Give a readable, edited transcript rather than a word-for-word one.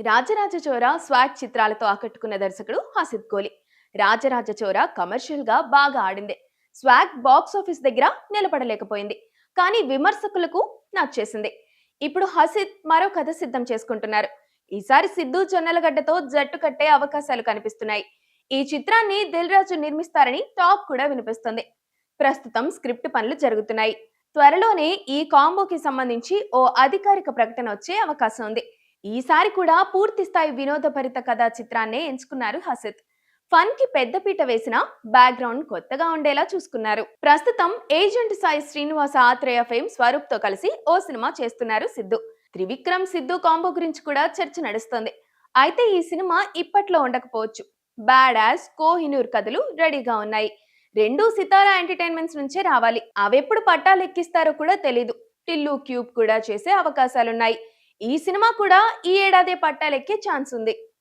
రాజరాజ చోర స్వాగ్ చిత్రాలతో ఆకట్టుకున్న దర్శకుడు హసిద్ కోలి. రాజరాజ చోర కమర్షియల్ గా బాగా ఆడింది. స్వాగ్ బాక్స్ ఆఫీస్ దగ్గర నిలబడలేకపోయింది. కానీ విమర్శకులకు నచ్చేసింది. ఇప్పుడు హసిద్ మరో కథ సిద్ధం చేసుకుంటున్నారు. ఈసారి సిద్ధు జొన్నలగడ్డతో జట్టు కట్టే అవకాశాలు కనిపిస్తున్నాయి. ఈ చిత్రాన్ని దిల్ రాజు నిర్మిస్తారని టాక్ కూడా వినిపిస్తుంది. ప్రస్తుతం స్క్రిప్ట్ పనులు జరుగుతున్నాయి. త్వరలోనే ఈ కాంబోకి సంబంధించి ఓ అధికారిక ప్రకటన వచ్చే అవకాశం ఉంది. ఈసారి కూడా పూర్తి స్థాయి వినోదభరిత కథా చిత్రాన్నే ఎంచుకున్నారు హసిత్. ఫన్ కి పెద్దపీట వేసిన బ్యాక్గ్రౌండ్ కొత్తగా ఉండేలా చూసుకున్నారు. ప్రస్తుతం ఏజెంట్ సాయి శ్రీనివాస ఆత్రేయ ఫేమ్ స్వరూప్ తో కలిసి ఓ సినిమా చేస్తున్నారు సిద్ధు. త్రివిక్రమ్ సిద్ధు కాంబో గురించి కూడా చర్చ నడుస్తోంది. అయితే ఈ సినిమా ఇప్పట్లో ఉండకపోవచ్చు. బ్యాడ్ యాస్ కోహినూర్ కథలు రెడీగా ఉన్నాయి. రెండు సితారా ఎంటర్టైన్మెంట్స్ నుంచే రావాలి. అవెప్పుడు పట్టాలెక్కిస్తారో కూడా తెలీదు. టిల్లు క్యూబ్ కూడా చేసే అవకాశాలున్నాయి. ఈ సినిమా కూడా ఈ ఏడాదే పట్టాలెక్కే ఛాన్స్ ఉంది.